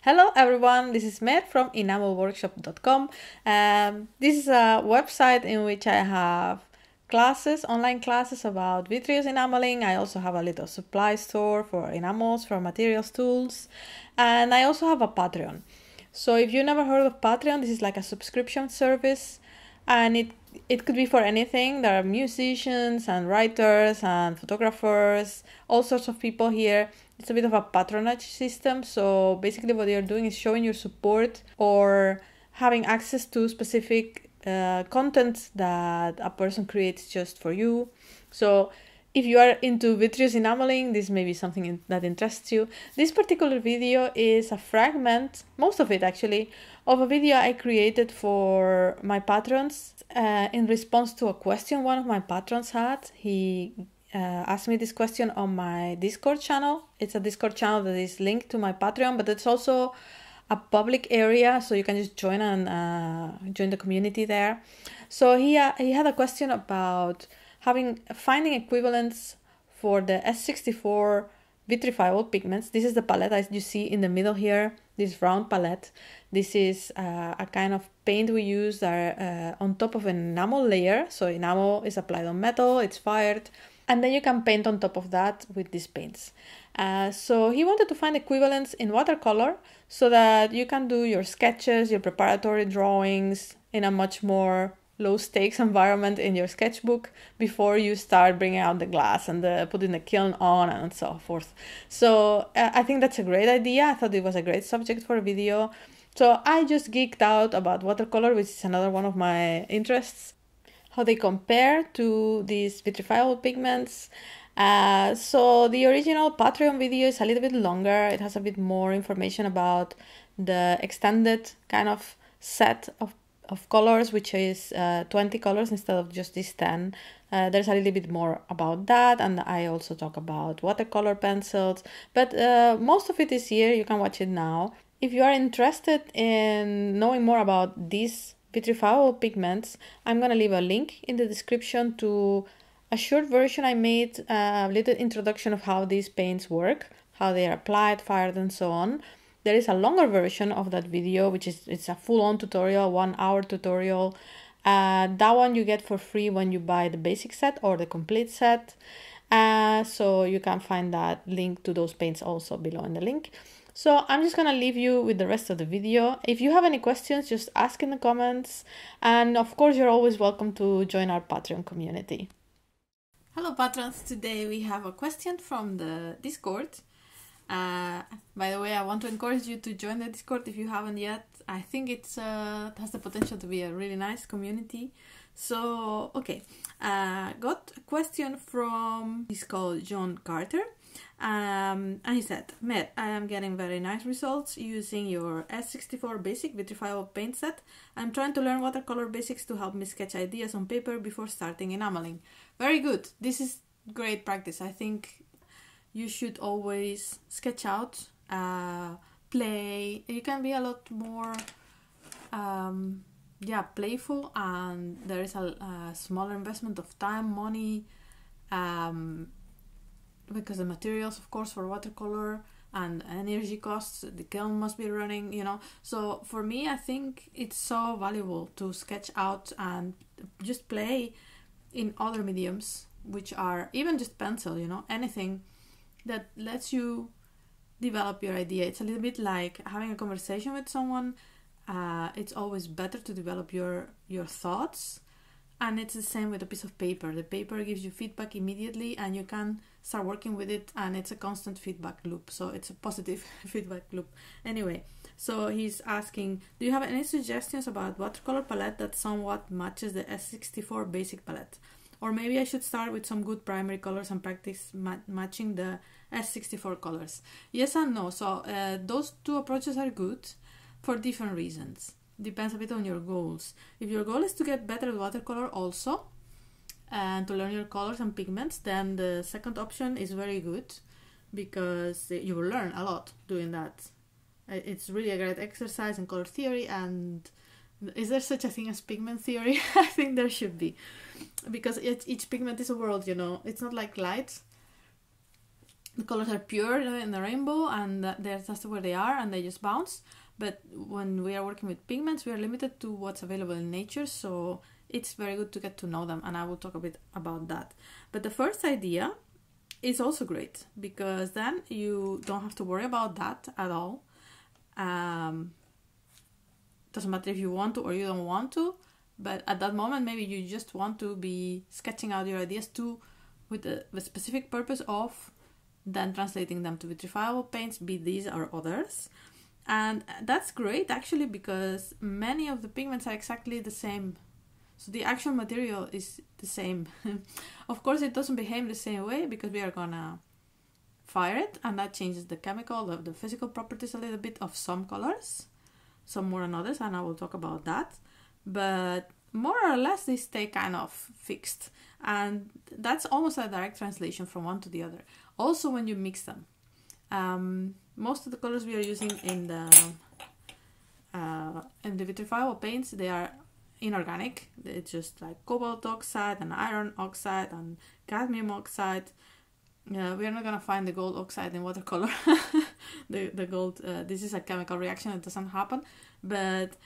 Hello everyone, this is Mer from enamelworkshop.com. This is a website in which I have classes, online classes about vitreous enameling. I also have a little supply store for enamels, for materials tools, and I also have a Patreon. So if you never heard of Patreon, this is like a subscription service, and it could be for anything. There are musicians and writers and photographers, all sorts of people here. It's a bit of a patronage system. So basically what you're doing is showing your support or having access to specific content that a person creates just for you. So if you are into vitreous enameling, this may be something that interests you. This particular video is a fragment, most of it actually, of a video I created for my patrons in response to a question one of my patrons had. He asked me this question on my Discord channel. It's a Discord channel that is linked to my Patreon, but it's also a public area, so you can just join and join the community there. So he had a question about finding equivalents for the S.64 vitrifiable pigments. This is the palette as you see in the middle here, this round palette. This is a kind of paint we use on top of an enamel layer. So enamel is applied on metal, it's fired, and then you can paint on top of that with these paints. So he wanted to find equivalents in watercolor so that you can do your sketches, your preparatory drawings in a much more low stakes environment in your sketchbook before you start bringing out the glass and putting the kiln on and so forth. So I think that's a great idea. I thought it was a great subject for a video. So I just geeked out about watercolor, which is another one of my interests, how they compare to these vitrifiable pigments. So the original Patreon video is a little bit longer. It has a bit more information about the extended kind of set of colors, which is 20 colors instead of just these 10. There's a little bit more about that, and I also talk about watercolor pencils, but most of it is here. You can watch it now. If you are interested in knowing more about these vitrifiable pigments, I'm gonna leave a link in the description to a short version I made, a little introduction of how these paints work, how they are applied, fired, and so on. There is a longer version of that video, which it's a full-on tutorial, 1 hour tutorial. That one you get for free when you buy the basic set or the complete set. So you can find that link to those paints also below in the link. So I'm just gonna leave you with the rest of the video. If you have any questions, just ask in the comments. And of course, you're always welcome to join our Patreon community. Hello patrons, today we have a question from the Discord. By the way, I want to encourage you to join the Discord if you haven't yet. I think it has the potential to be a really nice community. So, okay, got a question from, he's called John Carter. And he said, Matt, I am getting very nice results using your S.64 basic vitrifiable paint set. I'm trying to learn watercolor basics to help me sketch ideas on paper before starting enameling. Very good. This is great practice. I think you should always sketch out, play. You can be a lot more playful, and there is a smaller investment of time, money, because the materials, of course, for watercolor and energy costs, the kiln must be running, you know. So for me, I think it's so valuable to sketch out and just play in other mediums, which are even just pencil, you know, anything that lets you develop your idea. It's a little bit like having a conversation with someone. It's always better to develop your thoughts, and it's the same with a piece of paper. The paper gives you feedback immediately, and you can start working with it, and it's a constant feedback loop. So it's a positive feedback loop. Anyway, so he's asking, do you have any suggestions about watercolor palette that somewhat matches the S.64 basic palette? Or maybe I should start with some good primary colors and practice matching the S.64 colors. Yes and no. So those two approaches are good for different reasons. Depends a bit on your goals. If your goal is to get better at watercolor also, and to learn your colors and pigments, then the second option is very good, because you will learn a lot doing that. It's really a great exercise in color theory. And is there such a thing as pigment theory? I think there should be, because each pigment is a world, you know. It's not like light. the colors are pure in the rainbow, and that's where they are, and they just bounce. But when we are working with pigments, we are limited to what's available in nature, so it's very good to get to know them, and I will talk a bit about that. But the first idea is also great, because then you don't have to worry about that at all. Doesn't matter if you want to or you don't want to, but at that moment maybe you just want to be sketching out your ideas too, with the specific purpose of then translating them to vitrifiable paints, be these or others. And that's great actually, because many of the pigments are exactly the same. So the actual material is the same. Of course it doesn't behave the same way, because we are gonna fire it, and that changes the chemical, the physical properties a little bit of some colors, some more than others, and I will talk about that. But more or less they stay kind of fixed, and that's almost a direct translation from one to the other. Also when you mix them, most of the colors we are using in the vitrifiable paints, they are inorganic. It's just like cobalt oxide and iron oxide and cadmium oxide. We are not gonna find the gold oxide in watercolor. the gold, this is a chemical reaction, it doesn't happen. But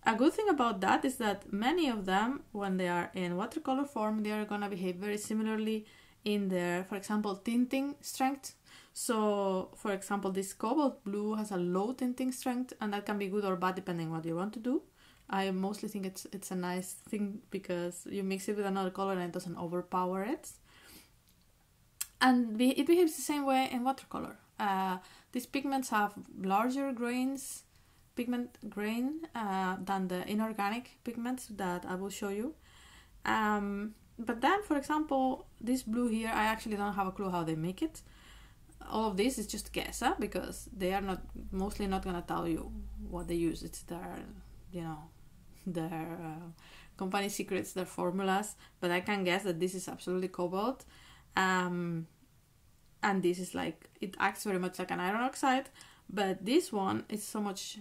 a good thing about that is that many of them, when they are in watercolor form, they are gonna behave very similarly in their, for example, tinting strength. So, for example, this cobalt blue has a low tinting strength, and that can be good or bad depending on what you want to do. I mostly think it's a nice thing, because you mix it with another color and it doesn't overpower it. And it behaves the same way in watercolor. These pigments have larger pigment grain than the inorganic pigments that I will show you. But then, for example, this blue here, I actually don't have a clue how they make it. All of this is just guess, because they are mostly not gonna tell you what they use. It's their, their company secrets, their formulas. But I can guess that this is absolutely cobalt. And this is like, it acts very much like an iron oxide, but this one is so much,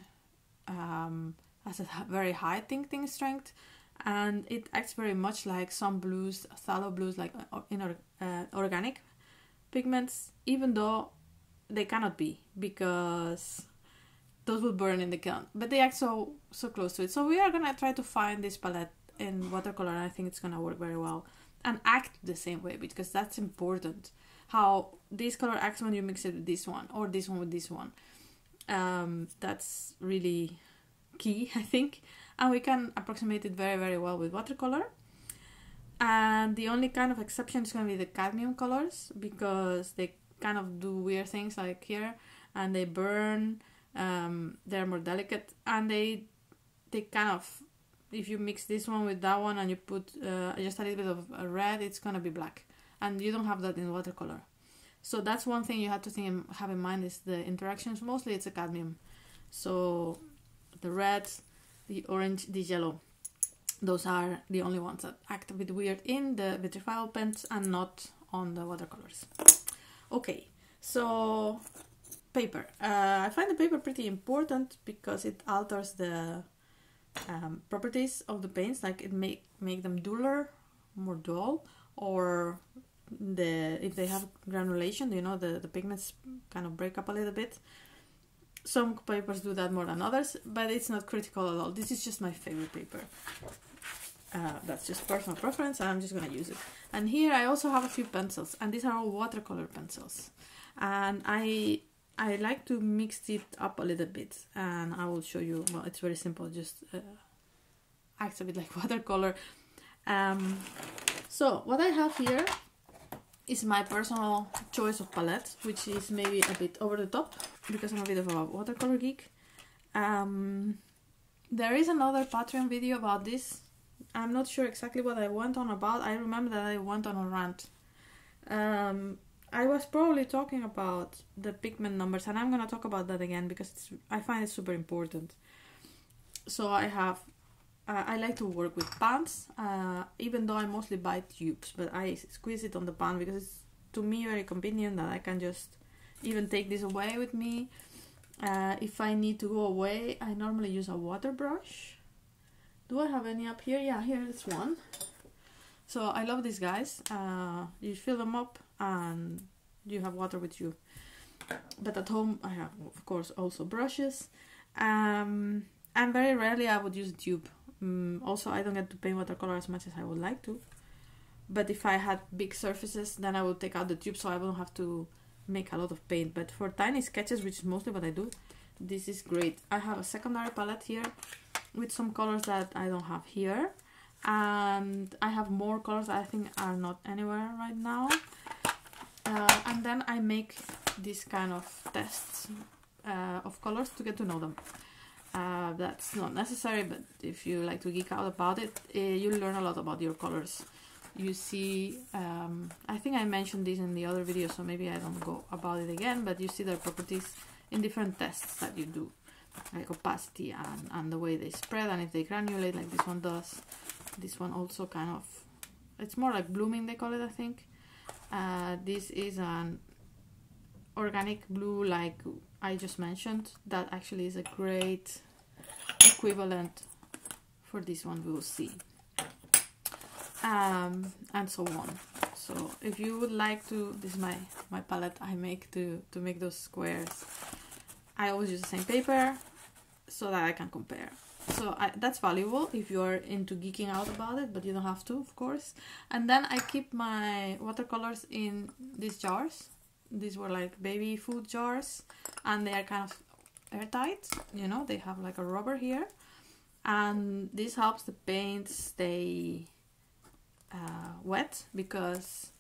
has a very high tinting strength, and it acts very much like some blues, phthalo blues, like organic pigments, even though they cannot be, because those will burn in the kiln, but they act so close to it. So we are gonna try to find this palette in watercolor, and I think it's gonna work very well and act the same way, because that's important, how this color acts when you mix it with this one, or this one with this one. That's really key, I think, and we can approximate it very, very well with watercolor. And the only kind of exception is going to be the cadmium colors, because they kind of do weird things like here, and they burn, they're more delicate, and they kind of, if you mix this one with that one and you put just a little bit of a red, it's going to be black, and you don't have that in watercolor. So that's one thing you have to have in mind, is the interactions. Mostly it's a cadmium, so the red, the orange, the yellow, those are the only ones that act a bit weird in the vitrifiable paints and not on the watercolors. Okay, so paper. I find the paper pretty important, because it alters the properties of the paints, like it make them duller, more dull, or if they have granulation, the pigments kind of break up a little bit. Some papers do that more than others, but it's not critical at all. This is just my favorite paper. That's just personal preference, and I'm just gonna use it. And here I also have a few pencils, and these are all watercolor pencils, and I like to mix it up a little bit, and I will show you. Well, it's very simple, just acts a bit like watercolor. So what I have here is my personal choice of palette, which is maybe a bit over the top, because I'm a bit of a watercolor geek. There is another Patreon video about this. I'm not sure exactly what I went on about. I remember that I went on a rant. I was probably talking about the pigment numbers, and I'm gonna talk about that again, because I find it super important. So I like to work with pans, even though I mostly buy tubes, but I squeeze it on the pan, because it's, to me, very convenient that I can just even take this away with me. If I need to go away, I normally use a water brush. Do I have any up here? Yeah, here is one. So I love these guys. You fill them up, and you have water with you. But at home I have, of course, also brushes, and very rarely I would use a tube. Also, I don't get to paint watercolor as much as I would like to, but if I had big surfaces, then I would take out the tube so I wouldn't have to make a lot of paint. But for tiny sketches, which is mostly what I do, this is great. I have a secondary palette here with some colors that I don't have here, and I have more colors that I think are not anywhere right now. And then I make this kind of tests of colors to get to know them. That's not necessary, but if you like to geek out about it, you'll learn a lot about your colors. You see, I think I mentioned this in the other video, so maybe I don't go about it again, but you see their properties in different tests that you do, like opacity and the way they spread, and if they granulate like this one does. This one also kind of, it's more like blooming, they call it, I think. This is an organic blue, like I just mentioned. That actually is a great equivalent for this one, we will see. And so on. So if you would like to, this is my palette I make to make those squares. I always use the same paper so that I can compare. So that's valuable if you're into geeking out about it, but you don't have to, of course. And then I keep my watercolors in these jars. These were like baby food jars, and they are kind of airtight, you know, they have like a rubber here, and this helps the paint stay wet, because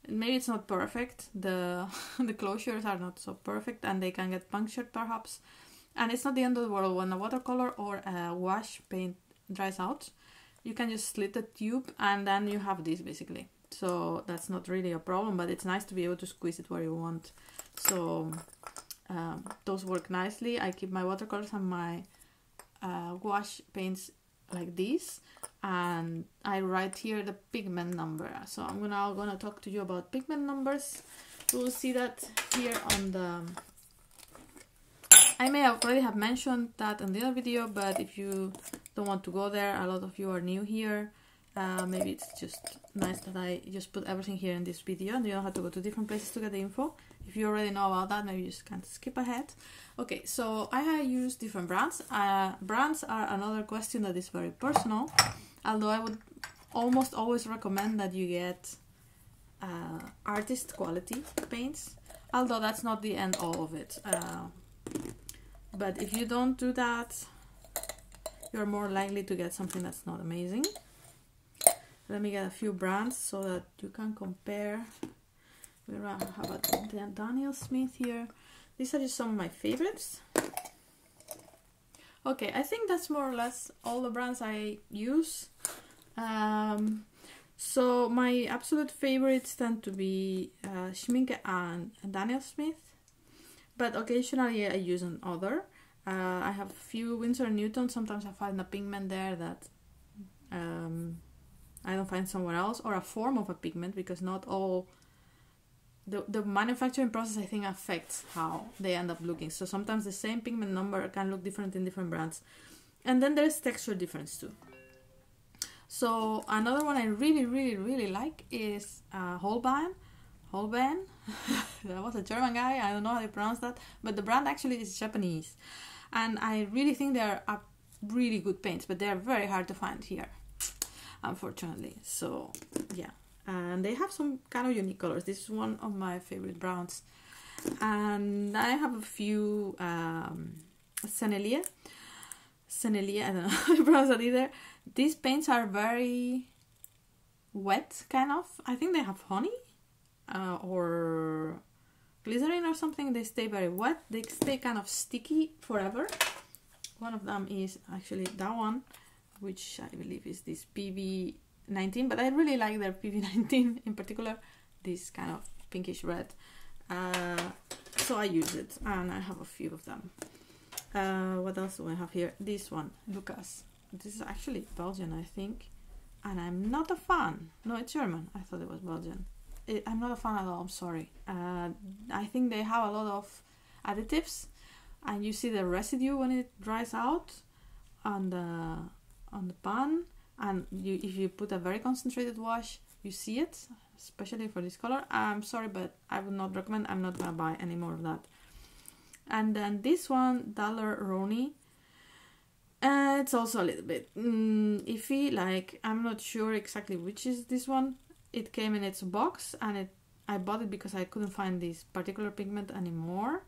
maybe it's not perfect, the closures are not so perfect and they can get punctured perhaps. And it's not the end of the world when a watercolor or a wash paint dries out. You can just slit the tube and then you have this basically. So that's not really a problem, but it's nice to be able to squeeze it where you want. So those work nicely. I keep my watercolors and my wash paints like this, and I write here the pigment number. So I'm now gonna talk to you about pigment numbers. You will see that here on the, I may already have mentioned that in the other video, but if you don't want to go there, a lot of you are new here, maybe it's just nice that I just put everything here in this video and you don't have to go to different places to get the info. If you already know about that, maybe you just can skip ahead. Okay, so I use different brands. Brands are another question that is very personal, although I would almost always recommend that you get artist quality paints, although that's not the end all of it. But if you don't do that, you're more likely to get something that's not amazing. Let me get a few brands so that you can compare. We have a Daniel Smith here. These are just some of my favorites. Okay, I think that's more or less all the brands I use. So my absolute favorites tend to be Schminke and Daniel Smith, but occasionally I use another. I have a few Winsor & Newton. Sometimes I find a pigment there that I don't find somewhere else, or a form of a pigment, because not all the manufacturing process, I think, affects how they end up looking. So sometimes the same pigment number can look different in different brands. And then there's texture difference too. So another one I really like is Holbein. Holbein. That was a German guy, I don't know how they pronounce that, but the brand actually is Japanese. And I really think they are really good paints, but they are very hard to find here, unfortunately. So yeah, and they have some kind of unique colors. This is one of my favorite browns. And I have a few Sennelier, I don't know how to pronounce that either. These paints are very wet, kind of. I think they have honey or glycerin or something. They stay very wet. They stay kind of sticky forever. One of them is actually that one, which I believe is this PV19, but I really like their PV19 in particular, this kind of pinkish red. So I use it, and I have a few of them. What else do I have here? This one, Lucas. This is actually Belgian, I think, and I'm not a fan. No, it's German. I thought it was Belgian. I'm not a fan at all, I'm sorry. I think they have a lot of additives, and you see the residue when it dries out on the pan, and if you put a very concentrated wash, you see it, especially for this color. I'm sorry, but I would not recommend. I'm not gonna buy any more of that. And then this one, Dollar Roni. It's also a little bit iffy. Like, I'm not sure exactly which is this one. It came in its box, and I bought it because I couldn't find this particular pigment anymore.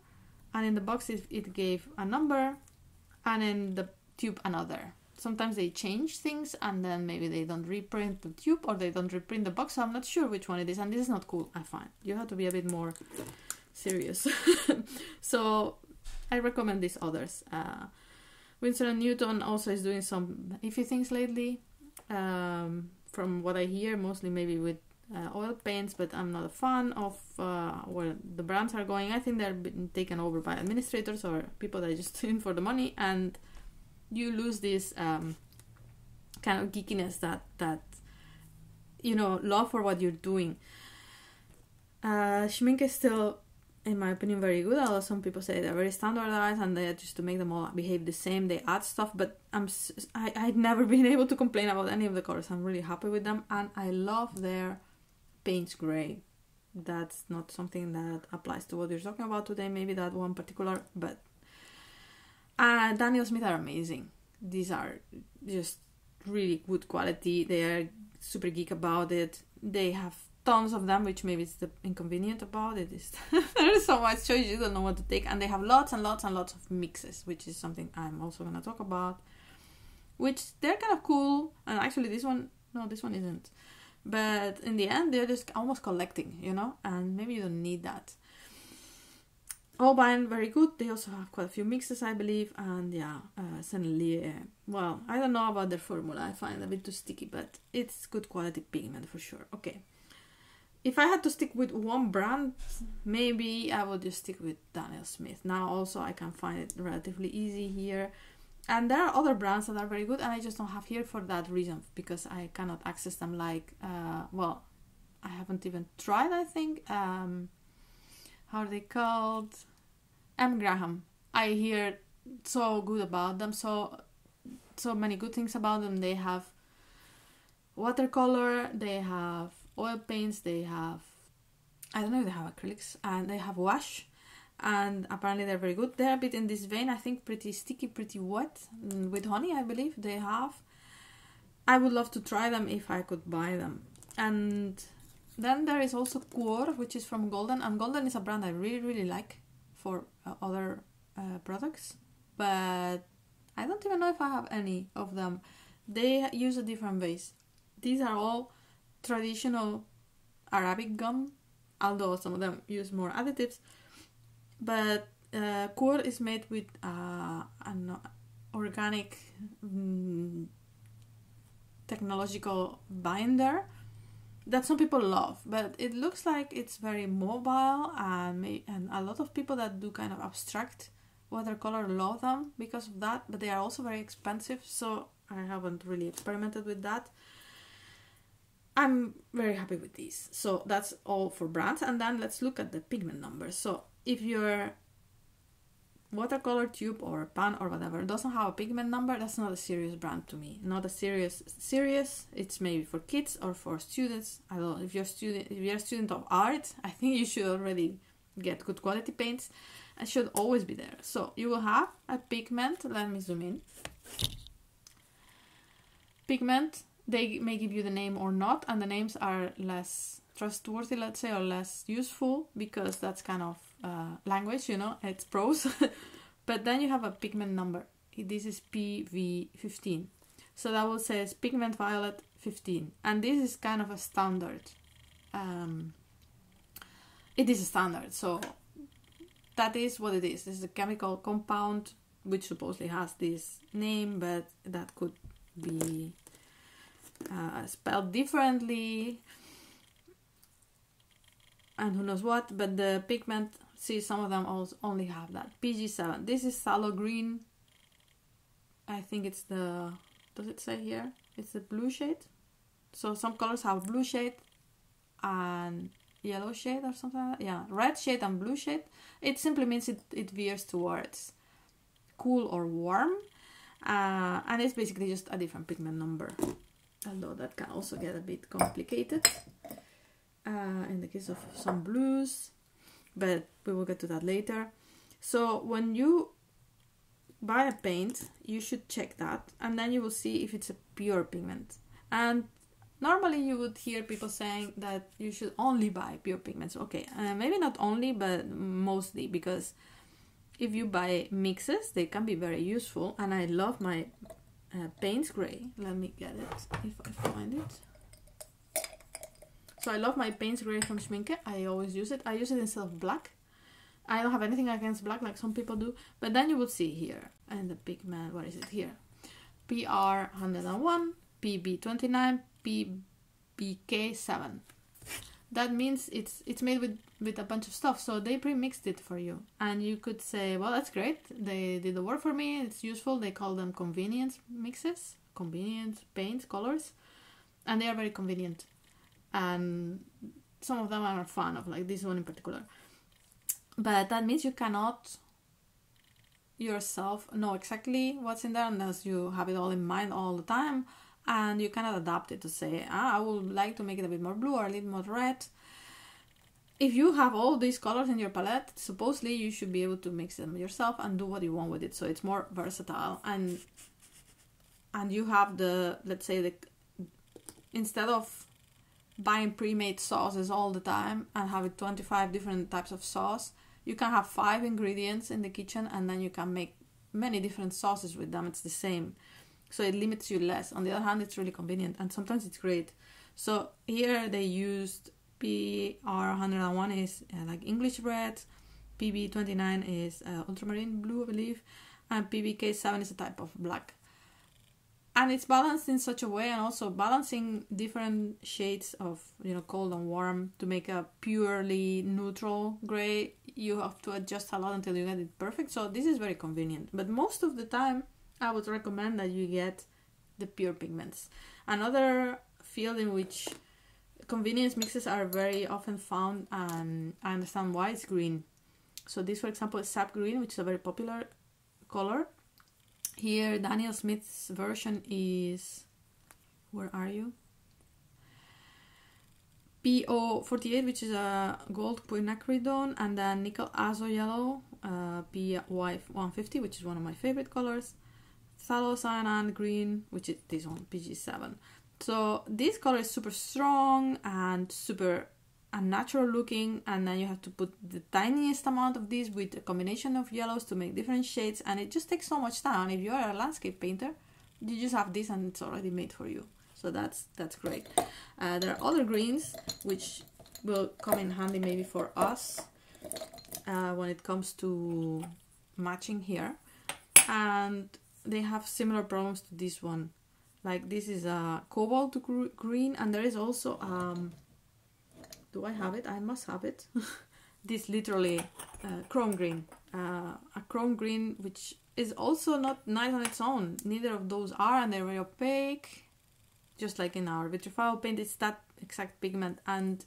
And in the box it gave a number, and in the tube another. Sometimes they change things, and then maybe they don't reprint the tube or they don't reprint the box, so I'm not sure which one it is, and this is not cool, I find. You have to be a bit more serious. So I recommend these others. Winsor & Newton also is doing some iffy things lately. From what I hear, mostly maybe with oil paints, but I'm not a fan of where the brands are going. I think they're being taken over by administrators or people that are just in for the money, and you lose this kind of geekiness that you know, love for what you're doing. Schmink is still, in my opinion, very good, although some people say they're very standardized and they just to make them all behave the same, they add stuff, but I've never been able to complain about any of the colors. I'm really happy with them, and I love their paints gray. That's not something that applies to what we're talking about today, maybe that one particular, but Daniel Smith are amazing. These are just really good quality. They are super geek about it. They have tons of them, which maybe is the inconvenient about it is there's so much choice, you don't know what to take, and they have lots and lots and lots of mixes, which is something I'm also going to talk about, which they're kind of cool. And actually this one isn't, but in the end they're just almost collecting, you know, and maybe you don't need that. Holbein, very good. They also have quite a few mixes, I believe, and yeah, Sennelier. Well, I don't know about their formula, I find it a bit too sticky, but it's good quality pigment for sure. Okay. If I had to stick with one brand, maybe I would just stick with Daniel Smith. Now also I can find it relatively easy here. And there are other brands that are very good, and I just don't have here for that reason, because I cannot access them. Like, well, I haven't even tried, I think. How are they called? M. Graham. I hear so good about them, so many good things about them. They have watercolor, they have oil paints, they have, I don't know if they have acrylics, and they have wash, and apparently they're very good. They're a bit in this vein, I think, pretty sticky, pretty wet, with honey, I believe they have. I would love to try them if I could buy them. And then there is also Quor, which is from Golden, and Golden is a brand I really, really like for other products, but I don't even know if I have any of them. They use a different base. These are all traditional Arabic gum, although some of them use more additives, but Quor is made with an organic technological binder that some people love, but it looks like it's very mobile, and a lot of people that do kind of abstract watercolor love them because of that, but they are also very expensive, so I haven't really experimented with that. I'm very happy with these. So that's all for brands, and then let's look at the pigment numbers. So if your watercolor tube or pan or whatever doesn't have a pigment number, that's not a serious brand to me. Not a serious. It's maybe for kids or for students. I don't know, if you're a student of art, I think you should already get good quality paints. It should always be there. So you will have a pigment. Let me zoom in. Pigment. They may give you the name or not, and the names are less trustworthy, let's say, or less useful, because that's kind of language, you know, it's prose. But then you have a pigment number. This is PV15. So that will say pigment violet 15. And this is kind of a standard. It is a standard, so that is what it is. This is a chemical compound which supposedly has this name, but that could be spelled differently, and who knows what. But the pigment, see, some of them also only have that. PG7. This is sallow green. I think it's the, does it say here? It's the blue shade. So some colors have blue shade and yellow shade or something like that. Yeah, red shade and blue shade. It simply means it veers towards cool or warm, and it's basically just a different pigment number. although that can also get a bit complicated in the case of some blues, but we will get to that later. So when you buy a paint, you should check that, and then you will see if it's a pure pigment. And normally you would hear people saying that you should only buy pure pigments. Okay, maybe not only, but mostly, because if you buy mixes, they can be very useful. And I love my Payne's Gray. Let me get it, if I find it. So I love my Payne's Gray from Schminke. I always use it. I use it instead of black. I don't have anything against black like some people do. But then you will see here, and the pigment, what is it here? PR101, PB29, PBK7. That means it's made with a bunch of stuff, so they pre-mixed it for you. And you could say, well, that's great, they did the work for me, it's useful. They call them convenience mixes, convenient paints, colors, and they are very convenient. And some of them are fun, of like this one in particular. But that means you cannot yourself know exactly what's in there unless you have it all in mind all the time. And you cannot adapt it to say, I would like to make it a bit more blue or a little more red. If you have all these colors in your palette, supposedly you should be able to mix them yourself and do what you want with it. So it's more versatile. And you have the, let's say, instead of buying pre-made sauces all the time and having 25 different types of sauce, you can have 5 ingredients in the kitchen, and then you can make many different sauces with them. It's the same. So it limits you less. On the other hand, it's really convenient, and sometimes it's great. So here they used PR101 is like English red, PB29 is ultramarine blue, I believe, and PBK7 is a type of black. And it's balanced in such a way, and also balancing different shades of, cold and warm to make a purely neutral gray. You have to adjust a lot until you get it perfect. So this is very convenient. But most of the time, I would recommend that you get the pure pigments. Another field in which convenience mixes are very often found, and I understand why, is green. So this, for example, is sap green, which is a very popular color. Here, Daniel Smith's version is, where are you? PO48, which is a gold quinacridone, and then nickel azo yellow, PY150, which is one of my favorite colors. Phthalocyanan green, which is this one, PG7. So this color is super strong and super unnatural looking, and then you have to put the tiniest amount of this with a combination of yellows to make different shades, and it just takes so much time. If you are a landscape painter, you just have this and it's already made for you. So that's great. There are other greens which will come in handy maybe for us when it comes to matching here, and they have similar problems to this one. Like this is a cobalt green, and there is also do I have it? I must have it. This literally chrome green, a chrome green which is also not nice on its own. Neither of those are, and they're very opaque. Just like in our vitrified paint, it's that exact pigment, and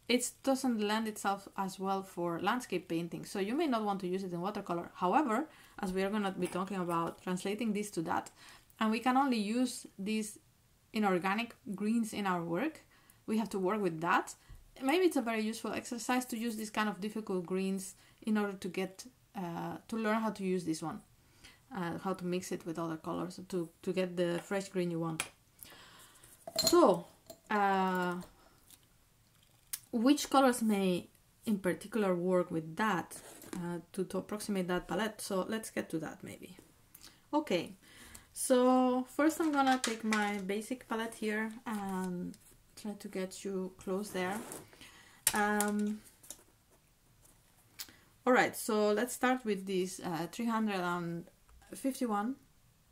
it doesn't lend itself as well for landscape painting. So you may not want to use it in watercolor. However, as we are going to be talking about translating this to that, and we can only use these inorganic greens in our work, we have to work with that. Maybe it's a very useful exercise to use these kind of difficult greens in order to get to learn how to use this one, how to mix it with other colors to get the fresh green you want. So, which colors may in particular work with that to approximate that palette? So let's get to that maybe. Okay, so first I'm gonna take my basic palette here and try to get you close there. Alright, so let's start with this 351.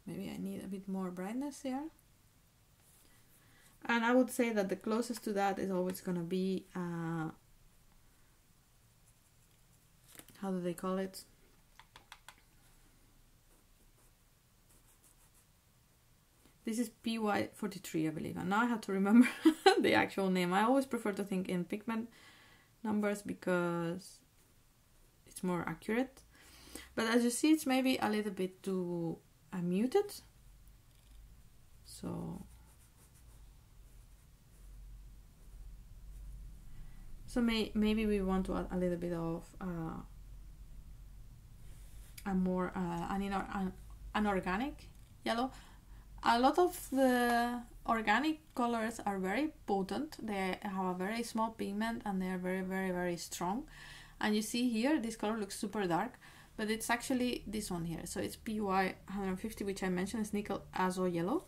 Maybe I need a bit more brightness here. And I would say that the closest to that is always going to be, how do they call it? This is PY43, I believe. And now I have to remember the actual name. I always prefer to think in pigment numbers because it's more accurate. But as you see, it's maybe a little bit too muted. So So maybe we want to add a little bit of an organic yellow. A lot of the organic colors are very potent. They have a very small pigment and they are very, very, very strong. And you see here, this color looks super dark, but it's actually this one here. So it's PY 150, which I mentioned is nickel azo yellow.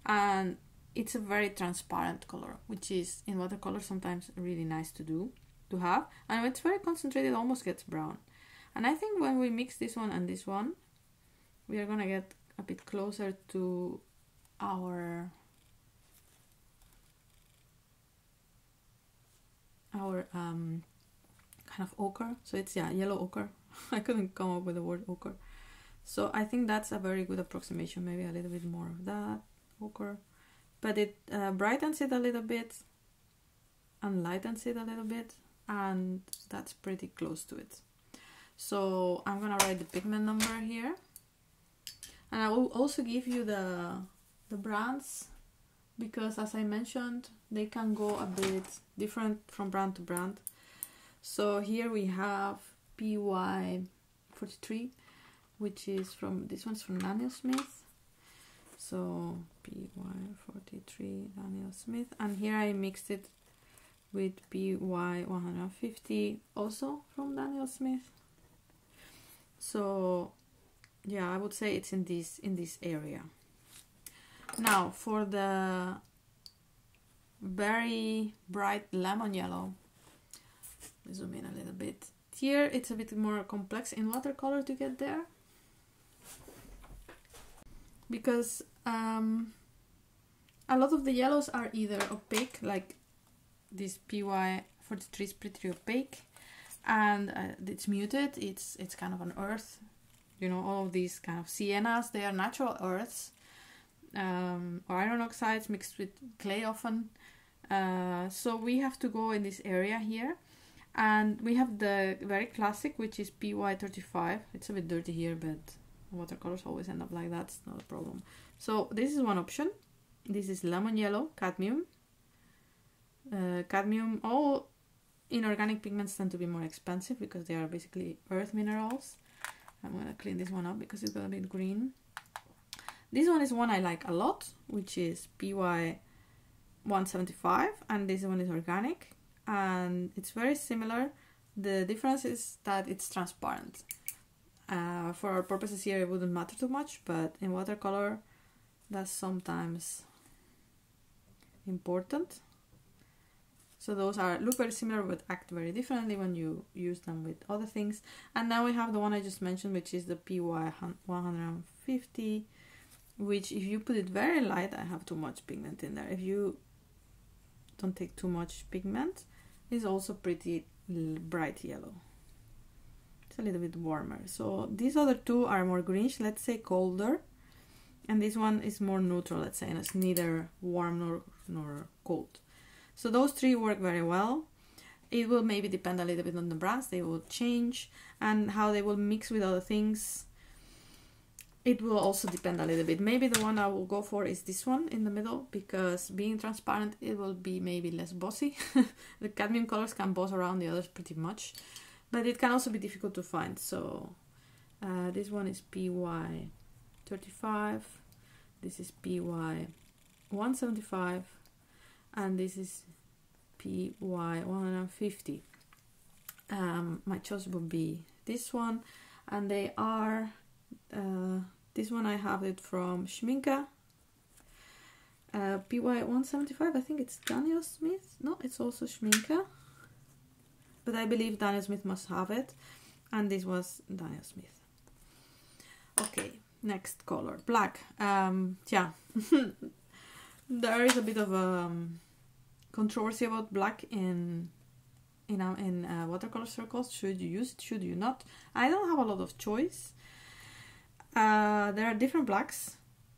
And it's a very transparent color, which is in watercolor sometimes really nice to have. And when it's very concentrated, it almost gets brown. And I think when we mix this one and this one, we are gonna get a bit closer to our kind of ochre. So it's, yeah, yellow ochre. I couldn't come up with the word ochre. So I think that's a very good approximation. Maybe a little bit more of that ochre, but it brightens it a little bit and lightens it a little bit, and that's pretty close to it. So I'm gonna write the pigment number here, and I will also give you the brands, because as I mentioned, they can go a bit different from brand to brand. So here we have PY 43, which is from, this one's from Daniel Smith. So PY 43 Daniel Smith, and here I mixed it with PY 150, also from Daniel Smith. So yeah, I would say it's in this area. Now for the very bright lemon yellow, zoom in a little bit. Here it's a bit more complex in watercolor to get there, because a lot of the yellows are either opaque, like this PY 43 is pretty opaque, and it's muted, it's kind of an earth, you know, all of these kind of siennas, they are natural earths, or iron oxides mixed with clay often. So we have to go in this area here, and we have the very classic, which is PY 35. It's a bit dirty here, but watercolors always end up like that, it's not a problem. So this is one option. This is lemon yellow, cadmium. Cadmium, all inorganic pigments tend to be more expensive because they are basically earth minerals. I'm gonna clean this one up because it's got a bit green. This one is one I like a lot, which is PY 175, and this one is organic, and it's very similar. The difference is that it's transparent. For our purposes here, it wouldn't matter too much, but in watercolor, that's sometimes important. So those look very similar but act very differently when you use them with other things. And now we have the one I just mentioned, which is the PY 150, which if you put it very light, I have too much pigment in there. If you don't take too much pigment, it's also pretty bright yellow. It's a little bit warmer. So these other two are more greenish, let's say colder, and this one is more neutral, let's say, and it's neither warm nor cold. So those three work very well. It will maybe depend a little bit on the brands, they will change, and how they will mix with other things. It will also depend a little bit. Maybe the one I will go for is this one in the middle, because being transparent, it will be maybe less bossy. The cadmium colors can boss around the others pretty much, but it can also be difficult to find. So this one is PY 35, this is PY 175, and this is PY 150. My choice would be this one, and they are this one I have it from Schminke, PY 175. I think it's Daniel Smith. No, it's also Schminke, but I believe Daniel Smith must have it, and this was Daniel Smith. Okay, next color, black. Yeah. There is a bit of controversy about black in watercolor circles. Should you use it? Should you not? I don't have a lot of choice. There are different blacks,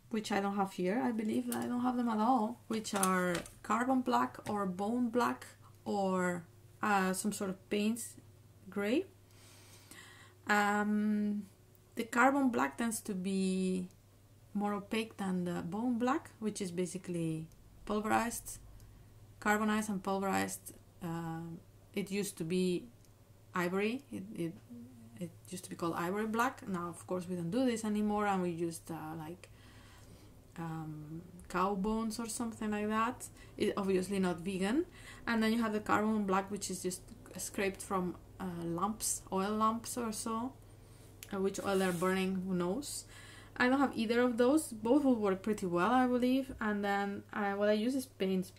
which I don't have here. I believe I don't have them at all, which are carbon black or bone black or some sort of paint gray. The carbon black tends to be more opaque than the bone black, which is basically pulverized, carbonized and pulverized it used to be ivory. It used to be called ivory black. Now, of course, we don't do this anymore, and we used like cow bones or something like that. It's obviously not vegan. And then you have the carbon black, which is just scraped from lamps, oil lamps or so. Which oil they're burning, who knows. I don't have either of those. Both will work pretty well, I believe. And then what I use is Payne's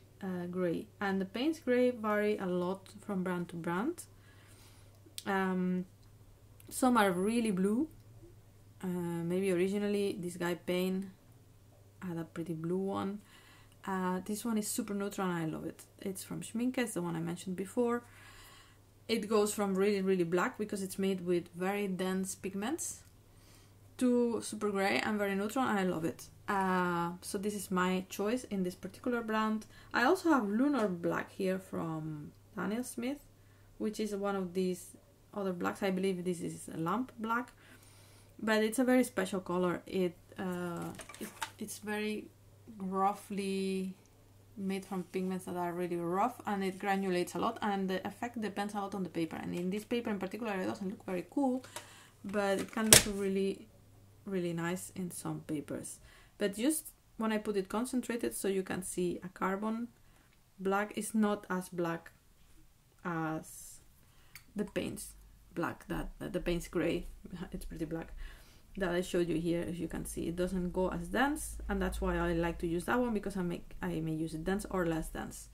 gray, and the Payne's gray vary a lot from brand to brand. Some are really blue. Maybe originally this guy Payne had a pretty blue one. This one is super neutral and I love it. It's from Schminke, it's the one I mentioned before. It goes from really, really black because it's made with very dense pigments to super gray and very neutral, and I love it. So this is my choice in this particular brand. I also have Lunar Black here from Daniel Smith, which is one of these other blacks. I believe this is a lamp black, but it's a very special color. It's very roughly made from pigments that are really rough, and it granulates a lot, and the effect depends a lot on the paper. And in this paper in particular, it doesn't look very cool, but it can look really, really nice in some papers. But just when I put it concentrated, so you can see a carbon black is not as black as the Payne's black, that the Payne's gray, it's pretty black, that I showed you here. As you can see, it doesn't go as dense, and that's why I like to use that one, because I may use it dense or less dense.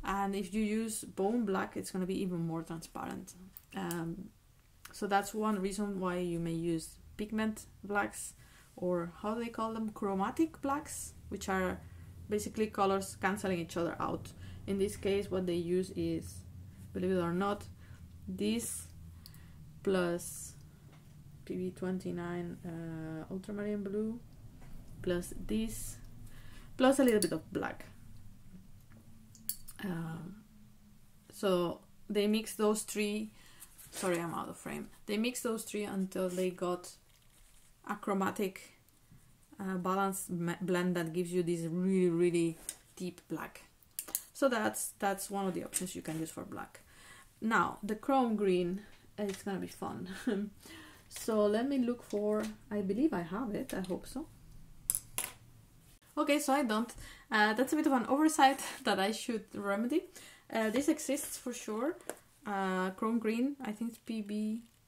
And if you use bone black, it's going to be even more transparent. So that's one reason why you may use pigment blacks, or how do they call them, chromatic blacks, which are basically colors canceling each other out. In this case, what they use is, believe it or not, this plus PB29 ultramarine blue, plus this, plus a little bit of black. So they mix those three, sorry, I'm out of frame. They mix those three until they got a chromatic balanced blend that gives you this really, really deep black. So that's one of the options you can use for black. Now, the chrome green, it's gonna be fun. So let me look for, I believe I have it, I hope so. Okay, so I don't. That's a bit of an oversight that I should remedy. This exists for sure. Chrome green, I think it's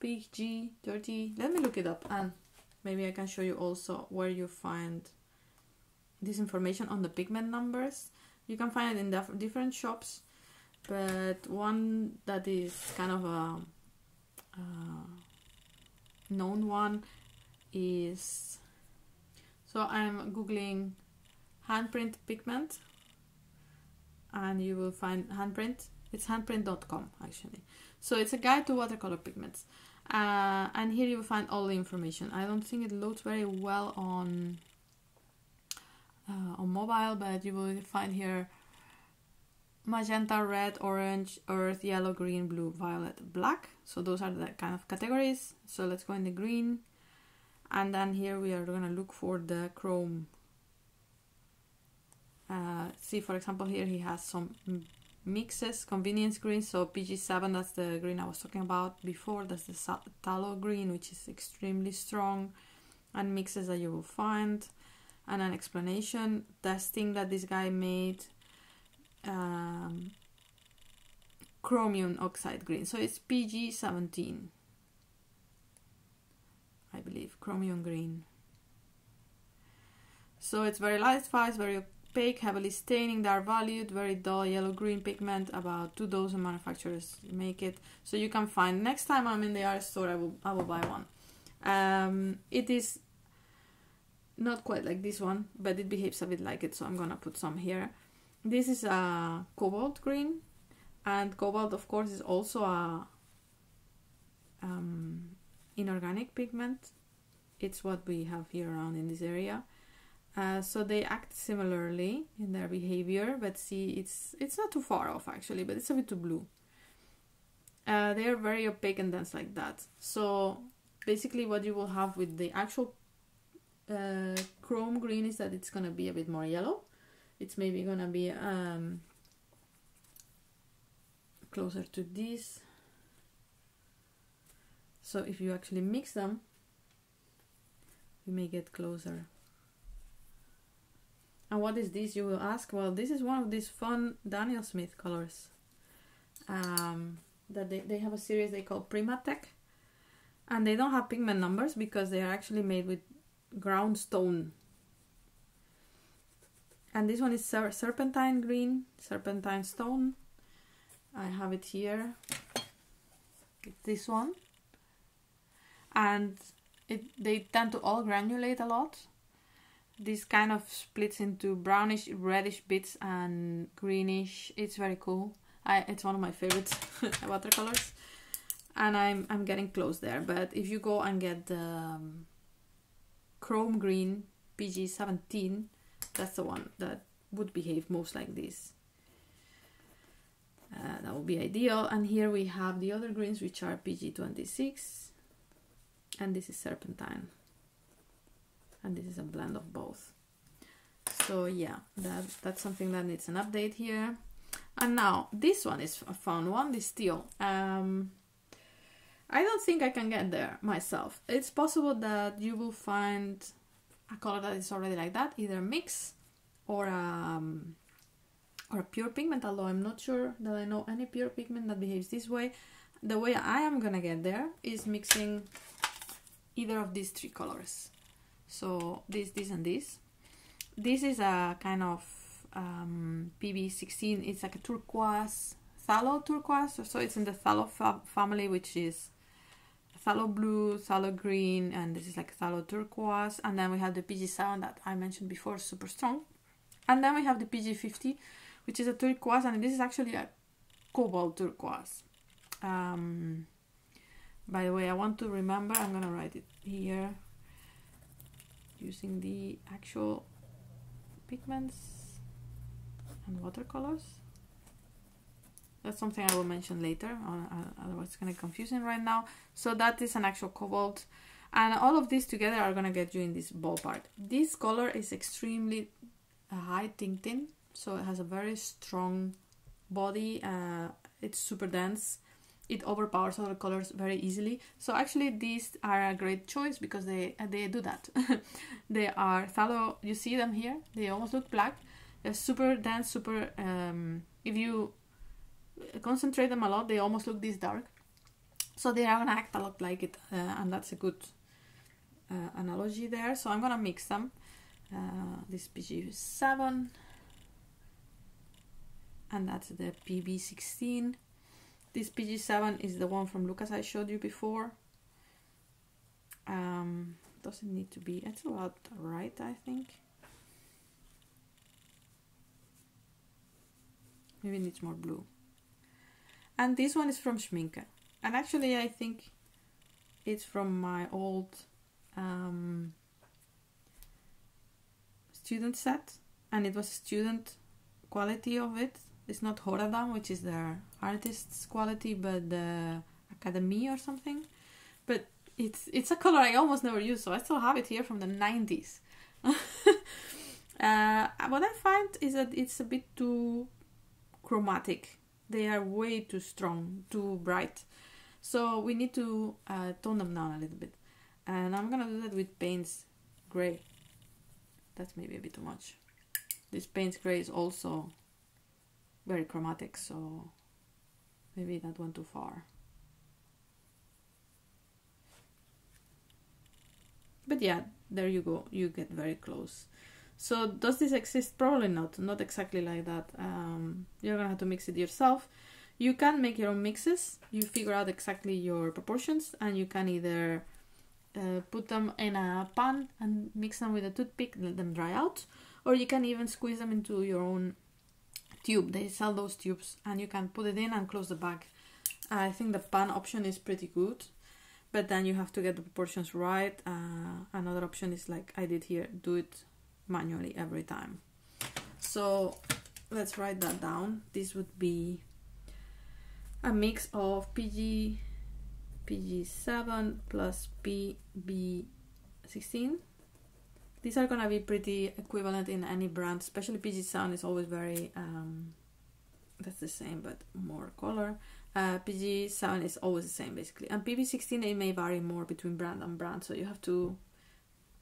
PG30. Let me look it up, and maybe I can show you also where you find this information on the pigment numbers. You can find it in different shops, but one that is kind of a known one is, so I'm googling handprint pigment, and you will find handprint. It's handprint.com actually. So it's a guide to watercolor pigments, and here you will find all the information. I don't think it loads very well on mobile, but you will find here magenta, red, orange, earth, yellow, green, blue, violet, black. So those are the kind of categories. So let's go in the green, and then here we are going to look for the chrome. See, for example, here he has some mixes, convenience green. So PG7, that's the green I was talking about before. That's the tallow green, which is extremely strong, and mixes that you will find, and an explanation, testing that this guy made. Chromium oxide green, so it's PG17, I believe, chromium green. So it's very light fast, very opaque, heavily staining, dark valued, very dull yellow-green pigment. About 2 dozen manufacturers make it, so you can find. Next time I'm in the art store, I will buy one. It is not quite like this one, but it behaves a bit like it, so I'm gonna put some here. This is a cobalt green, and cobalt, of course, is also a inorganic pigment. It's what we have here around in this area. So they act similarly in their behavior, but see, it's not too far off actually, but it's a bit too blue. They are very opaque and dense like that. So basically what you will have with the actual chrome green is that it's gonna be a bit more yellow. It's maybe gonna be closer to this. So if you actually mix them, you may get closer. And what is this, you will ask? Well, this is one of these fun Daniel Smith colors. That they have a series they call Primatech. And they don't have pigment numbers because they are actually made with ground stone. And this one is serpentine green, serpentine stone. I have it here. It's this one. And they tend to all granulate a lot. This kind of splits into brownish, reddish bits and greenish. It's very cool. It's one of my favorite watercolors. And I'm getting close there. But if you go and get the chrome green PG17, that's the one that would behave most like this. That would be ideal. And here we have the other greens, which are PG26. And this is serpentine. And this is a blend of both. So yeah, that's something that needs an update here. And now this one is a fun one, this teal. I don't think I can get there myself. It's possible that you will find a color that is already like that, either mix or a pure pigment, although I'm not sure that I know any pure pigment that behaves this way. The way I am gonna get there is mixing either of these three colors. So this, and this. This is a kind of PB16. It's like a turquoise, phthalo turquoise. So it's in the phthalo family, which is phthalo blue, phthalo green, and this is like phthalo turquoise. And then we have the PG7 that I mentioned before, super strong. And then we have the PG50, which is a turquoise, and this is actually a cobalt turquoise. By the way, I want to remember, I'm gonna write it here using the actual pigments and watercolors. That's something I will mention later, otherwise it's gonna be confusing right now. So that is an actual cobalt, and all of these together are gonna get you in this ballpark. This color is extremely high tinting, so it has a very strong body. It's super dense. It overpowers other colors very easily. So actually these are a great choice because they do that. They are phthalo, you see them here, they almost look black. They're super dense, super, if you concentrate them a lot, they almost look this dark. So they are gonna act a lot like it, and that's a good analogy there. So I'm gonna mix them. This PG7, and that's the PB16. This PG7 is the one from Lucas I showed you before. Doesn't need to be, it's about right, I think. Maybe it needs more blue. And this one is from Schminke. And actually I think it's from my old student set. And it was student quality of it. It's not Horadam, which is their artist's quality, but the Academy or something. But it's a color I almost never use, so I still have it here from the 90s. What I find is that it's a bit too chromatic. They are way too strong, too bright. So we need to tone them down a little bit. And I'm gonna do that with Payne's Gray. That's maybe a bit too much. This Payne's Gray is also very chromatic, so maybe that went too far. But yeah, there you go, you get very close. So does this exist? Probably not exactly like that. You're gonna have to mix it yourself. You can make your own mixes. You figure out exactly your proportions, and you can either put them in a pan and mix them with a toothpick, let them dry out, or you can even squeeze them into your own tube. They sell those tubes, and you can put it in and close the bag. I think the pan option is pretty good, but then you have to get the proportions right. Another option is like I did here, do it manually every time. So let's write that down. This would be a mix of PG7 plus PB16. These are gonna be pretty equivalent in any brand, especially PG7 is always very that's the same but more color. PG7 is always the same basically, and PB16 it may vary more between brand and brand, so you have to,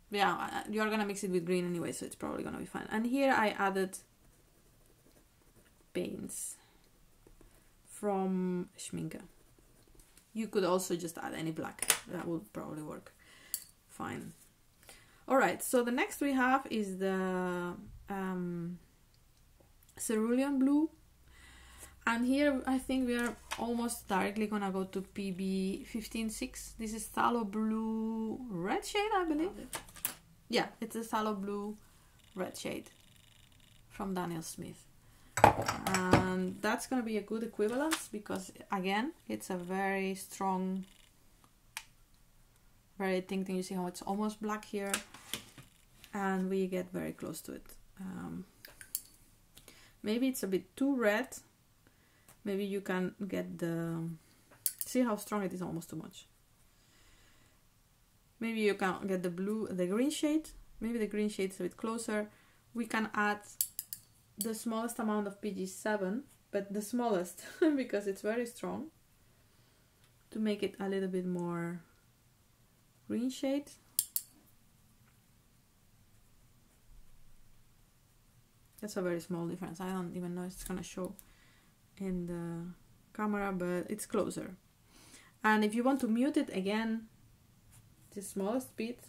yeah, you're gonna mix it with green anyway, so it's probably gonna be fine. And here I added paints from Schminke. You could also just add any black, that would probably work fine. Alright, so the next we have is the cerulean blue, and here I think we are almost directly gonna go to PB156. This is phthalo blue red shade, I believe. Yeah, it's a phthalo blue red shade from Daniel Smith. And that's gonna be a good equivalence because again it's a very strong, very tinting. You see how it's almost black here, and we get very close to it. Maybe it's a bit too red. Maybe you can get the, see how strong it is, almost too much. Maybe you can get the blue, the green shade. Maybe the green shade is a bit closer. We can add the smallest amount of PG7, but the smallest because it's very strong, to make it a little bit more green shade. That's a very small difference. I don't even know if it's gonna show in the camera, but it's closer. And if you want to mute it again, the smallest bit,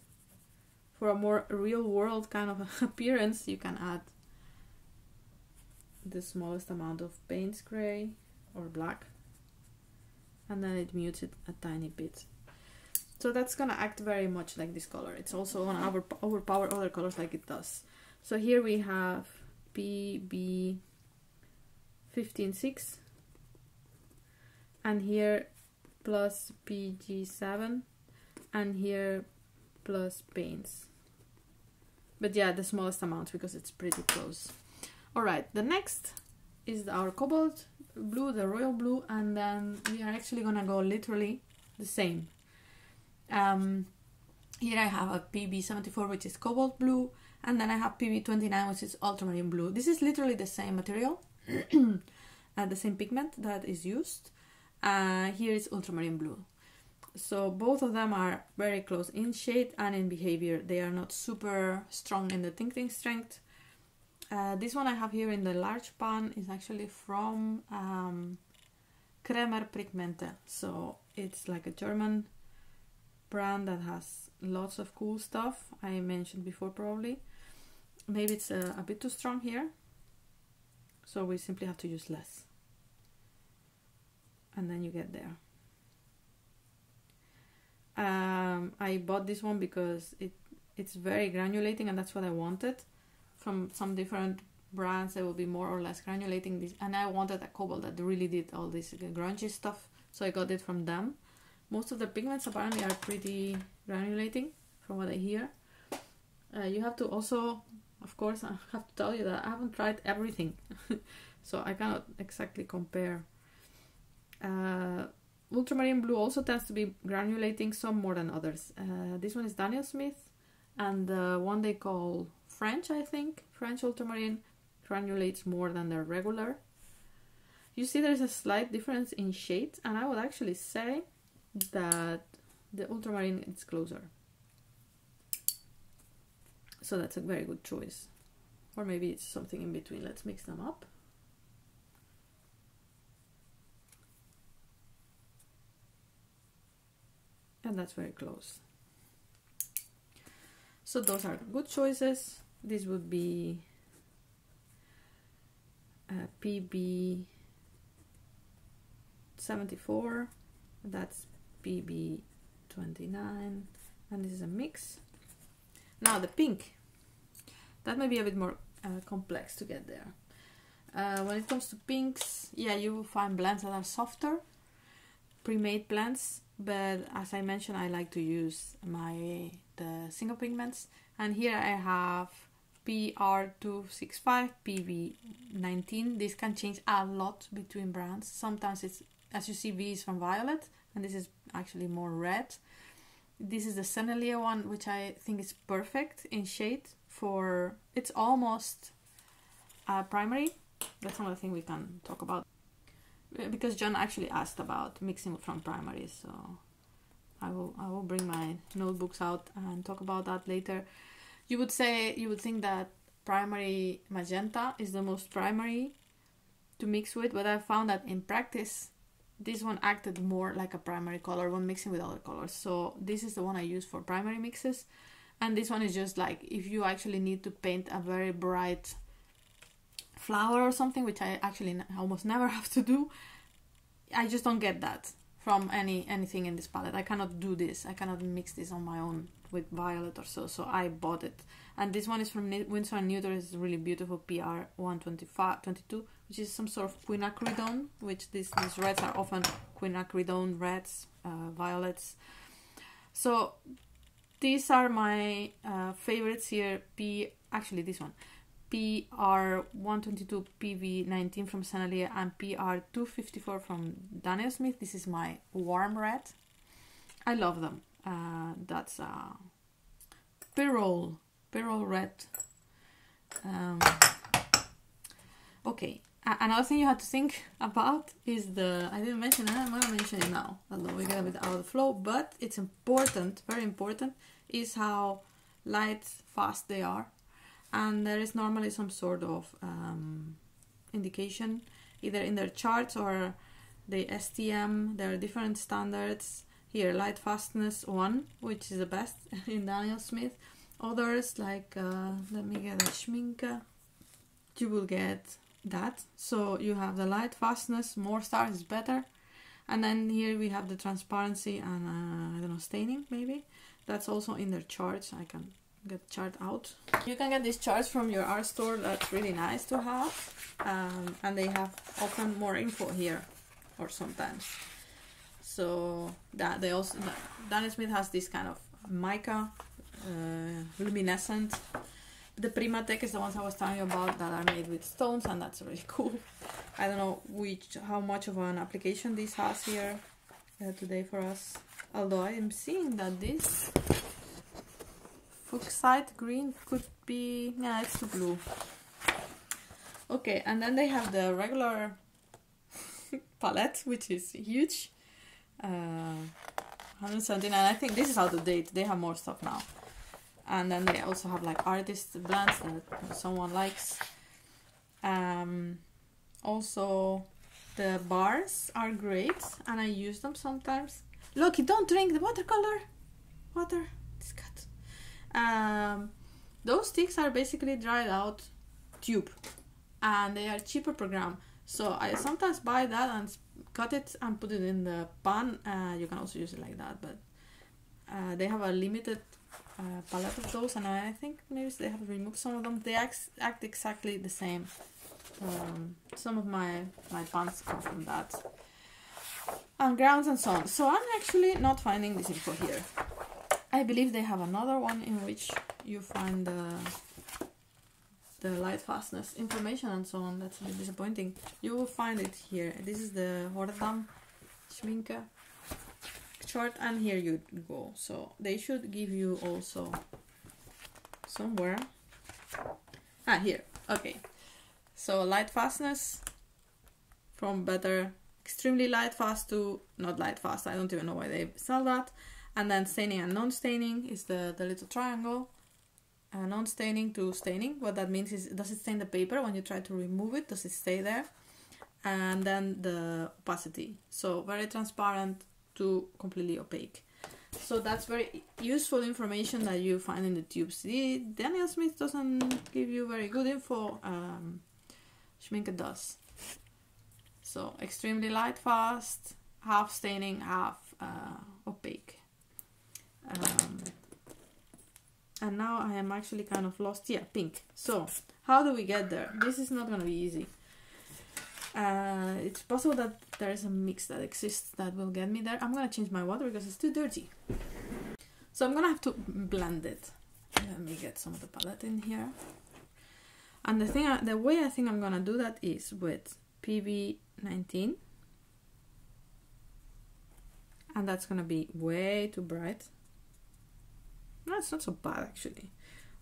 for a more real world kind of appearance, you can add the smallest amount of Payne's gray or black, and then it mutes it a tiny bit. So that's gonna act very much like this color. It's also gonna overpower other colors like it does. So here we have PB156, and here plus PG7, and here plus Payne's. But yeah, the smallest amount because it's pretty close. Alright, the next is our cobalt blue, the royal blue, and then we are actually gonna go literally the same. Here I have a PB74, which is cobalt blue, and then I have PB29, which is ultramarine blue. This is literally the same material, the same pigment that is used. Here is ultramarine blue. So both of them are very close in shade and in behavior. They are not super strong in the tinting strength. This one I have here in the large pan is actually from Kremer Pigmente. So it's like a German brand that has lots of cool stuff. I mentioned before probably. Maybe it's a bit too strong here. So we simply have to use less. And then you get there. I bought this one because it's very granulating, and that's what I wanted. From some different brands, they will be more or less granulating this, and I wanted a cobalt that really did all this grungy stuff, so I got it from them. Most of the pigments apparently are pretty granulating, from what I hear. You have to also, of course, I have to tell you that I haven't tried everything, so I cannot exactly compare. Ultramarine blue also tends to be granulating, some more than others. This one is Daniel Smith, and the one they call French, I think, French ultramarine, granulates more than the regular. You see there's a slight difference in shades, and I would actually say that the ultramarine is closer. So that's a very good choice. Or maybe it's something in between. Let's mix them up. And that's very close. So those are good choices. This would be PB74, that's PB29, and this is a mix. Now the pink, that may be a bit more complex to get there. When it comes to pinks, yeah, you will find blends that are softer, pre-made blends, but as I mentioned, I like to use the single pigments, and here I have PR265, PB19. This can change a lot between brands. Sometimes it's, as you see, V is from violet, and this is actually more red. This is the Sennelier one, which I think is perfect in shade for, it's almost primary, that's another thing we can talk about, because John actually asked about mixing from primary, so I will bring my notebooks out and talk about that later. You would think that primary magenta is the most primary to mix with, but I found that in practice this one acted more like a primary color when mixing with other colors. So this is the one I use for primary mixes, and this one is just like if you actually need to paint a very bright flower or something, which I actually almost never have to do. I just don't get that from anything in this palette. I cannot do this. I cannot mix this on my own with violet or so I bought it. And this one is from Winsor & Newton. It's really beautiful, PR 122, which is some sort of quinacridone, which these reds are often quinacridone reds, violets. So these are my favorites here. Actually this one, PR 122 PV19 from Sennelier and PR 254 from Daniel Smith. This is my warm red. I love them. That's Pyrrole red. Okay, another thing you have to think about is I didn't mention it, I'm going to mention it now, although we get a bit out of the flow, but it's important, very important, is how light fast they are. And there is normally some sort of indication, either in their charts or the STM. There are different standards. Here, light fastness 1, which is the best in Daniel Smith. Others, like, let me get a Schminke, you will get that. So you have the light fastness, more stars is better. And then here we have the transparency and, I don't know, staining maybe. That's also in their charts. I can get the chart out. You can get these charts from your art store. That's really nice to have. And they have often more info here, or sometimes. So that Daniel Smith has this kind of mica, luminescent. The Primatech is the ones I was telling you about that are made with stones, and that's really cool. I don't know how much of an application this has here today for us. Although I am seeing that this Fuchsite green could be, yeah, it's too blue. Okay, and then they have the regular palette, which is huge. 179. I think this is out of date. They have more stuff now. And then they also have like artist blends that someone likes. Also, the bars are great, and I use them sometimes. Look, don't drink the watercolor. Water. It's cut. Those sticks are basically dried out tube, and they are cheaper per gram. So I sometimes buy that and cut it and put it in the pan. You can also use it like that, but they have a limited palette of those, and I think maybe they have removed some of them. They act exactly the same. Some of my pans come from that. And grounds and so on. So I'm actually not finding this info here. I believe they have another one in which you find the light fastness information and so on. That's a bit disappointing. You will find it here. This is the Rotterdam Schminke chart, and here you go. So they should give you also somewhere. Here. Okay. So light fastness from better, extremely light fast to not light fast. I don't even know why they sell that. And then staining and non-staining is the little triangle. Non-staining to staining. What that means is, does it stain the paper when you try to remove it? Does it stay there? And then the opacity. So very transparent to completely opaque. So that's very useful information that you find in the tubes. Daniel Smith doesn't give you very good info. Schminke does. So extremely light fast, half staining, half opaque. And now I am actually kind of lost. Yeah, pink. So how do we get there? This is not going to be easy. It's possible that there is a mix that exists that will get me there. I'm going to change my water because it's too dirty. So I'm going to have to blend it. Let me get some of the palette in here. And the way I think I'm going to do that is with PV19. And that's going to be way too bright. No, it's not so bad actually.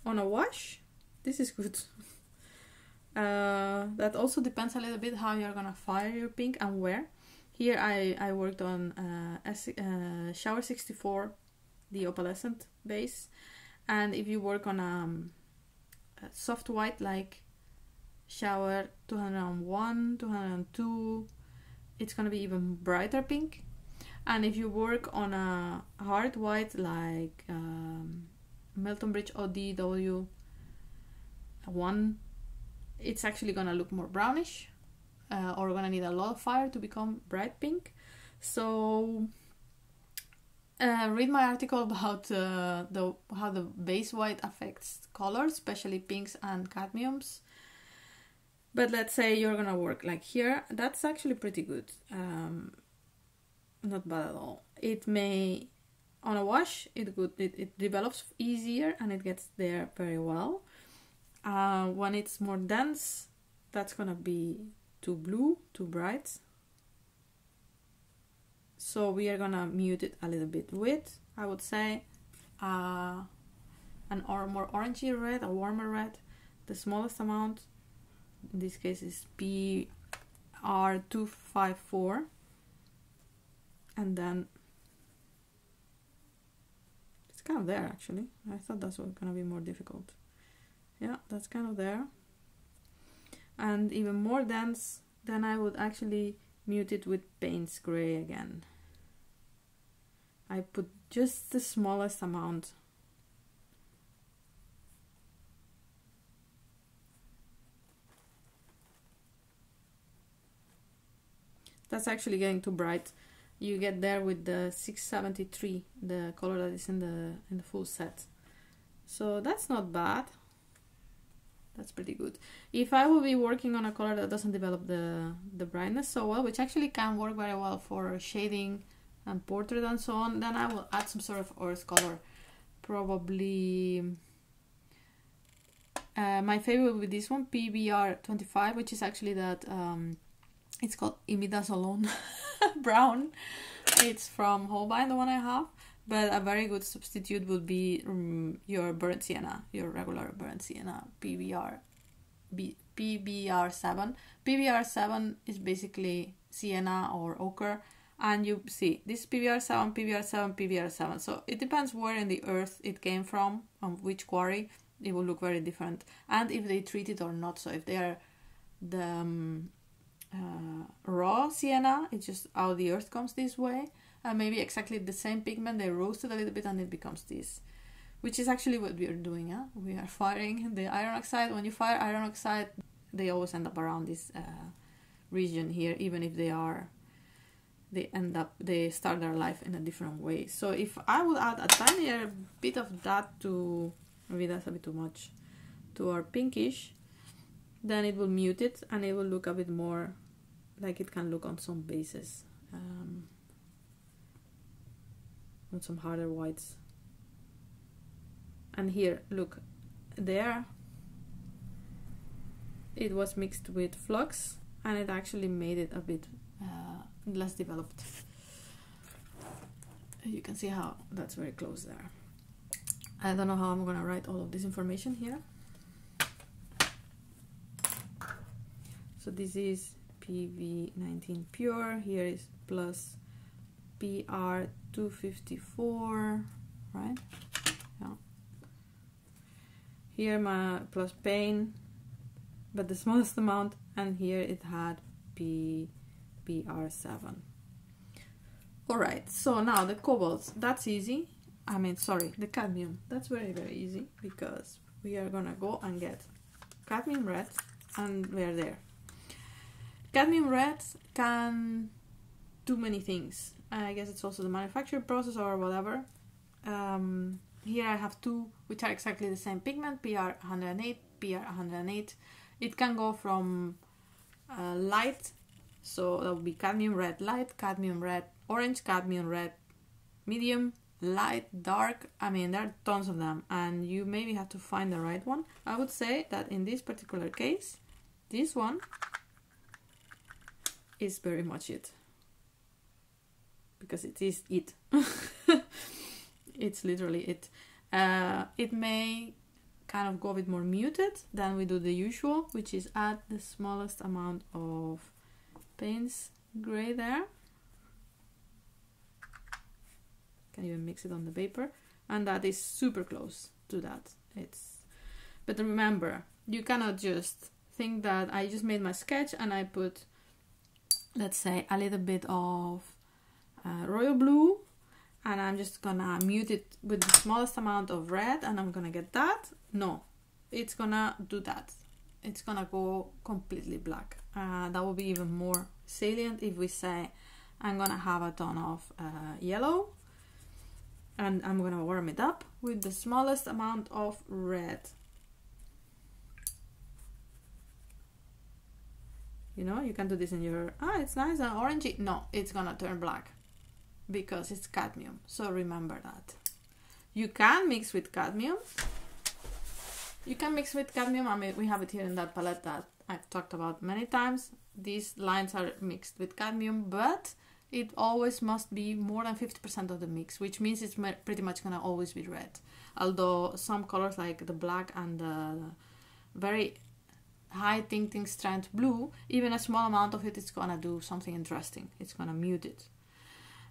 On a wash, this is good. That also depends a little bit how you're gonna fire your pink and where. Here I worked on Shower 64, the opalescent base, and if you work on a soft white like Shower 201, 202, it's gonna be even brighter pink. And if you work on a hard white like Melton Bridge ODW 1, it's actually gonna look more brownish, or gonna need a lot of fire to become bright pink. So read my article about how the base white affects colors, especially pinks and cadmiums. But let's say you're gonna work like here, that's actually pretty good. Not bad at all. It may, on a wash, it develops easier and it gets there very well. When it's more dense, that's gonna be too blue, too bright. So we are gonna mute it a little bit with, I would say, more orangey red, a warmer red. The smallest amount, in this case, is PR254. And then it's kind of there actually. I thought that's gonna be more difficult. Yeah, that's kind of there. And even more dense, then I would actually mute it with Payne's Gray again. I put just the smallest amount. That's actually getting too bright. You get there with the 673, the color that is in the full set. So that's not bad. That's pretty good. If I will be working on a color that doesn't develop the brightness so well, which actually can work very well for shading and portrait and so on, then I will add some sort of earth color. Probably my favorite will be this one, PBR25, which is actually that it's called Imidazolone brown. It's from Holbein, the one I have, but a very good substitute would be your burnt sienna, your regular burnt sienna, PBR7. PBR7 is basically sienna or ochre, and you see this PBR7, PBR7, PBR7. So it depends where in the earth it came from, which quarry. It will look very different, and if they treat it or not. So if they are the raw sienna, it's just how the earth comes this way, and maybe exactly the same pigment, they roast it a little bit and it becomes this, which is actually what we are doing. We are firing the iron oxide. When you fire iron oxide, they always end up around this region here, even if they start their life in a different way. So if I would add a tinier bit of that to, maybe that's a bit too much, to our pinkish, then it will mute it and it will look a bit more like it can look on some bases, on some harder whites. And here, look, there it was mixed with flux and it actually made it a bit less developed. You can see how that's very close there. I don't know how I'm gonna write all of this information here. So this is PV19 pure, here is plus PR254, right? Yeah. Here my plus Payne, but the smallest amount, and here it had PR7. Alright, so now the cobalt, that's easy. The cadmium, that's very, very easy, because we are gonna go and get cadmium red, and we're there. Cadmium red can do many things. I guess it's also the manufacturing process or whatever. Here I have two which are exactly the same pigment, PR108, PR108. It can go from light, so that would be cadmium red light, cadmium red orange, cadmium red medium, light, dark. There are tons of them, and you maybe have to find the right one. I would say that in this particular case, this one is very much it, because it is it. It's literally it. It may kind of go a bit more muted, then we do the usual, which is add the smallest amount of Payne's gray there. Can even mix it on the paper, and that is super close to that. But remember, you cannot just think that I just made my sketch and I put, let's say, a little bit of royal blue, and I'm just gonna mute it with the smallest amount of red and I'm gonna get that. No, it's gonna do that. It's gonna go completely black. That will be even more salient if we say I'm gonna have a ton of yellow and I'm gonna warm it up with the smallest amount of red. You know, you can do this in your, it's nice and orangey. No, it's gonna turn black because it's cadmium. So remember that. You can mix with cadmium. You can mix with cadmium. I mean, we have it here in that palette that I've talked about many times. These lines are mixed with cadmium, but it always must be more than 50% of the mix, which means it's pretty much gonna always be red. Although some colors like the black and the very high tinting strand blue, even a small amount of it is gonna do something interesting. It's gonna mute it.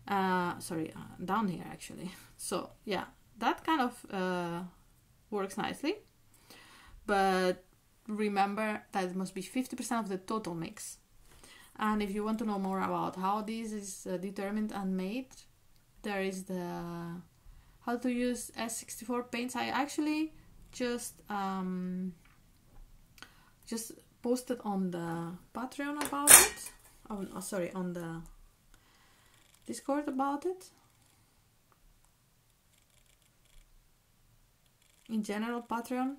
Down here actually. So yeah, that kind of works nicely. But remember that it must be 50% of the total mix. And if you want to know more about how this is determined and made, there is the how to use S.64 paints. I actually just posted on the Patreon about it. On the Discord about it. In general, Patreon,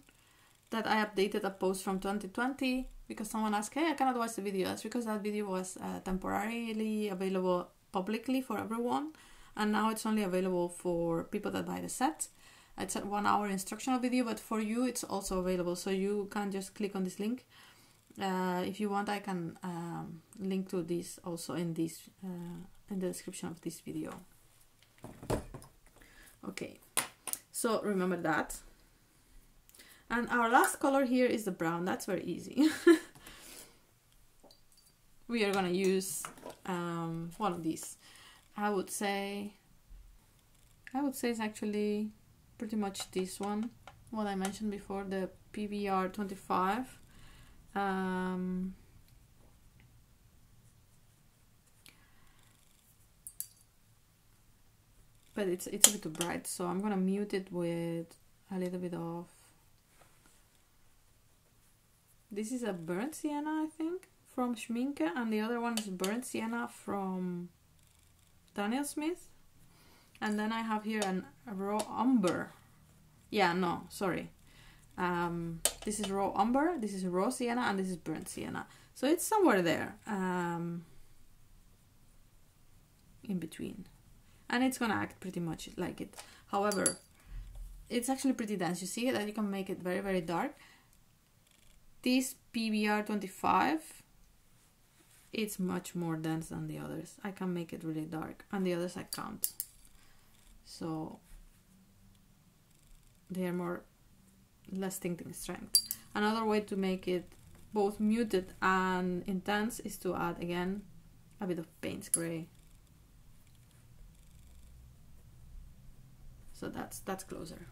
that I updated a post from 2020 because someone asked, hey, I cannot watch the video. That's because that video was temporarily available publicly for everyone, and now it's only available for people that buy the set. It's a 1 hour instructional video, but for you it's also available, so you can just click on this link. If you want, I can link to this also in this in the description of this video. Okay, so remember that. And our last color here is the brown. That's very easy. We are gonna use one of these. I would say it's actually pretty much this one, what I mentioned before, the PBR 25. But it's a bit too bright, so I'm gonna mute it with a little bit of, this is a burnt sienna, I think, from Schminke, and the other one is burnt sienna from Daniel Smith. And then I have here a raw umber. Yeah, no, sorry. This is raw umber, this is raw sienna, and this is burnt sienna. So it's somewhere there, in between. And it's gonna act pretty much like it. However, it's actually pretty dense. You see that you can make it very, very dark. This PBR 25, it's much more dense than the others. I can make it really dark, and the others I can't. So they are less tinting strength. Another way to make it both muted and intense is to add again a bit of Payne's gray. So that's closer.